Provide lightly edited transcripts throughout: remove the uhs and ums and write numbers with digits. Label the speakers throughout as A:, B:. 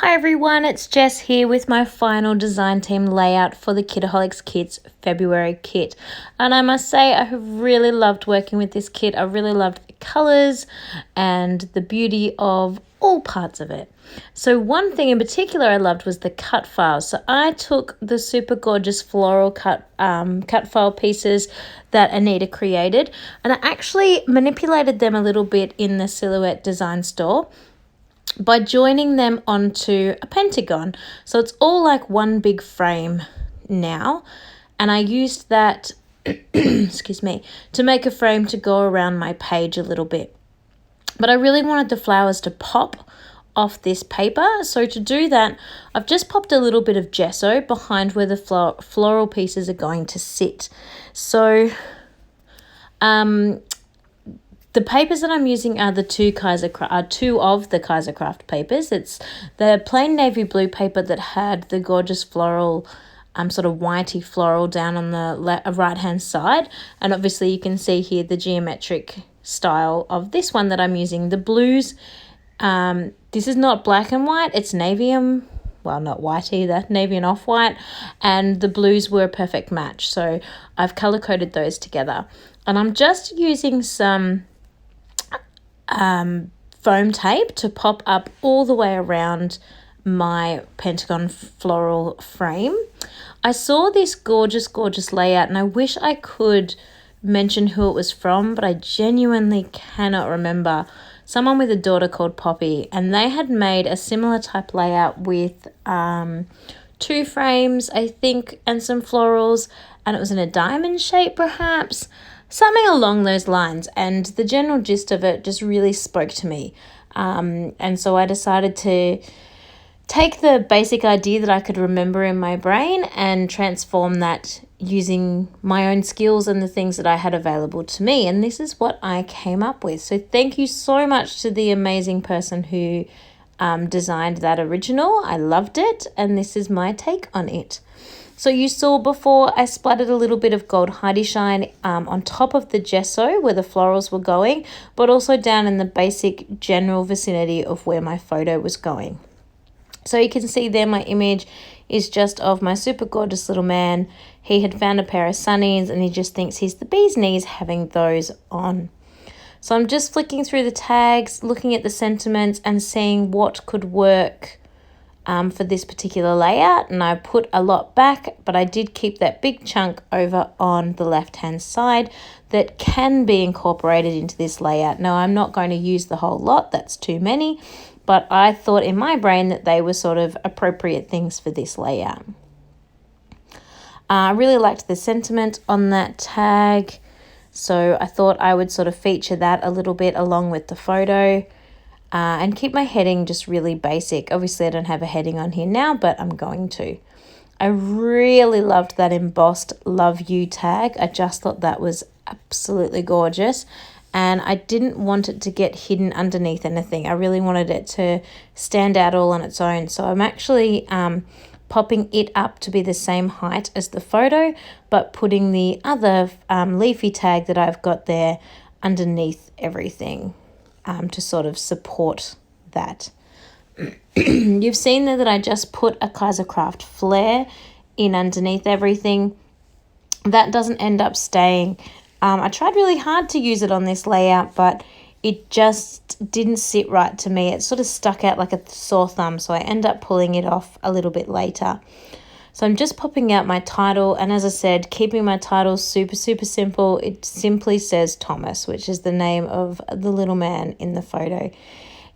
A: Hi everyone, it's Jess here with my final design team layout for the Kitaholic Kits February kit. And I must say I have really loved working with this kit. I really loved the colours and the beauty of all parts of it. So one thing in particular I loved was the cut files. So I took the super gorgeous floral cut file pieces that Anita created, and I actually manipulated them a little bit in the Silhouette Design Store by joining them onto a pentagon. So it's all like one big frame now, and I used that excuse me, to make a frame to go around my page a little bit. But I really wanted the flowers to pop off this paper, so to do that I've just popped a little bit of gesso behind where the floral pieces are going to sit. So the papers that I'm using are two of the Kaisercraft papers. It's the plain navy blue paper that had the gorgeous floral, sort of whitey floral down on the right-hand side. And obviously you can see here the geometric style of this one that I'm using. The blues, this is not black and white, it's navy and, well, not white either, navy and off-white. And the blues were a perfect match. So I've color-coded those together. And I'm just using some foam tape to pop up all the way around my pentagon floral frame. I saw this gorgeous layout and I wish I could mention who it was from, but I genuinely cannot remember. Someone with a daughter called Poppy, and they had made a similar type layout with 2 frames, I think, and some florals, and it was in a diamond shape perhaps. Something along those lines, and the general gist of it just really spoke to me. And so I decided to take the basic idea that I could remember in my brain and transform that using my own skills and the things that I had available to me. And this is what I came up with. So thank you so much to the amazing person who designed that original. I loved it, and this is my take on it. So you saw before I splattered a little bit of gold Heidi Shine on top of the gesso where the florals were going, but also down in the basic general vicinity of where my photo was going. So you can see there my image is just of my super gorgeous little man. He had found a pair of sunnies and he just thinks he's the bee's knees having those on. So I'm just flicking through the tags, looking at the sentiments and seeing what could work for this particular layout, and I put a lot back, but I did keep that big chunk over on the left hand side that can be incorporated into this layout. Now I'm not going to use the whole lot, that's too many, but I thought in my brain that they were sort of appropriate things for this layout. I really liked the sentiment on that tag, so I thought I would sort of feature that a little bit along with the photo. And keep my heading just really basic. Obviously, I don't have a heading on here now, but I'm going to. I really loved that embossed Love You tag. I just thought that was absolutely gorgeous. And I didn't want it to get hidden underneath anything. I really wanted it to stand out all on its own. So I'm actually popping it up to be the same height as the photo, but putting the other leafy tag that I've got there underneath everything. To sort of support that. You've seen there that I just put a Kaisercraft flare in underneath everything. That doesn't end up staying. I tried really hard to use it on this layout, but it just didn't sit right to me. It sort of stuck out like a sore thumb, so I end up pulling it off a little bit later. So I'm just popping out my title, and as I said, keeping my title super simple. It simply says Thomas, which is the name of the little man in the photo.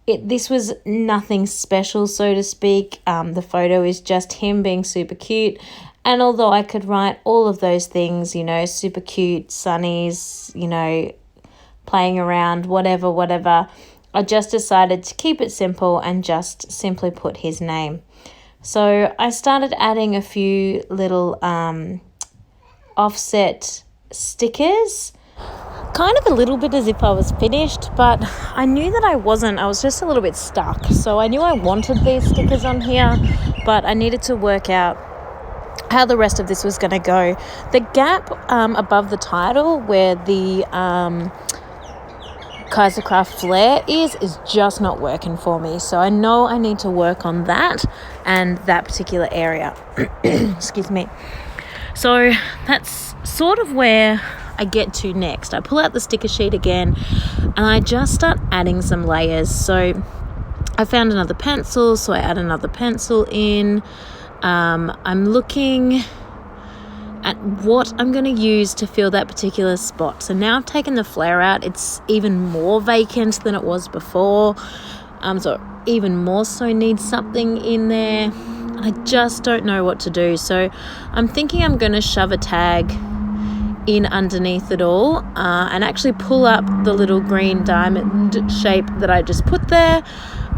A: This was nothing special, so to speak. The photo is just him being super cute, and although I could write all of those things, you know, super cute, sunnies, you know, playing around, whatever, I just decided to keep it simple and just simply put his name. So I started adding a few little offset stickers, kind of a little bit as if I was finished, but I knew that I wasn't. I was just a little bit stuck. So I knew I wanted these stickers on here, but I needed to work out how the rest of this was going to go. The gap above the title where the Kaisercraft flare is just not working for me. So I know I need to work on that and that particular area. Excuse me. So that's sort of where I get to next. I pull out the sticker sheet again and I just start adding some layers. So I found another pencil, so I add another pencil in. I'm looking at what I'm going to use to fill that particular spot. So now I've taken the flare out. It's even more vacant than it was before. So even more so needs something in there. I just don't know what to do. So I'm thinking I'm going to shove a tag in underneath it all and actually pull up the little green diamond shape that I just put there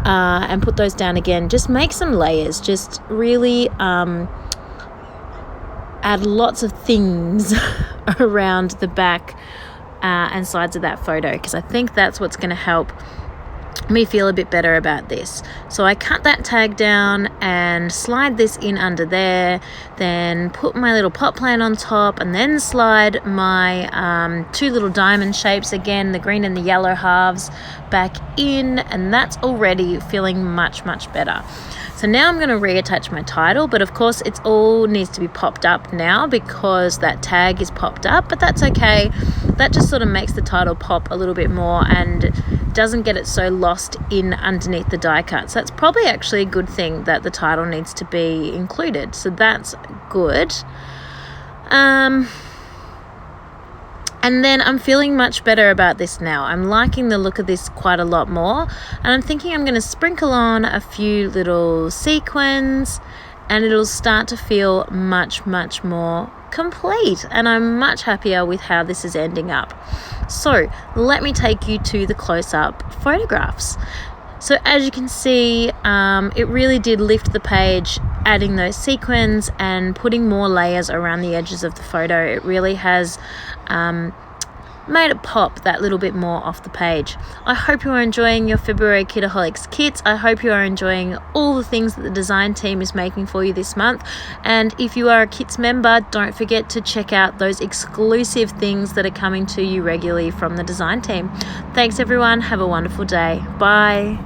A: and put those down again. Just make some layers. Just really add lots of things around the back and sides of that photo, because I think that's what's going to help me feel a bit better about this. So I cut that tag down and slide this in under there, then put my little pot plant on top, and then slide my two little diamond shapes, again the green and the yellow halves, back in, and that's already feeling much better. So now I'm going to reattach my title, but of course it's all needs to be popped up now because that tag is popped up, but that's okay. That just sort of makes the title pop a little bit more and doesn't get it so lost in underneath the die cut. So that's probably actually a good thing that the title needs to be included. So that's good. And then I'm feeling much better about this now. I'm liking the look of this quite a lot more. And I'm thinking I'm going to sprinkle on a few little sequins and it'll start to feel much more complete. And I'm much happier with how this is ending up. So let me take you to the close-up photographs. So as you can see, it really did lift the page, adding those sequins and putting more layers around the edges of the photo. It really has made it pop that little bit more off the page. I hope you are enjoying your February Kitaholic Kits. I hope you are enjoying all the things that the design team is making for you this month. And if you are a Kits member, don't forget to check out those exclusive things that are coming to you regularly from the design team. Thanks everyone. Have a wonderful day. Bye.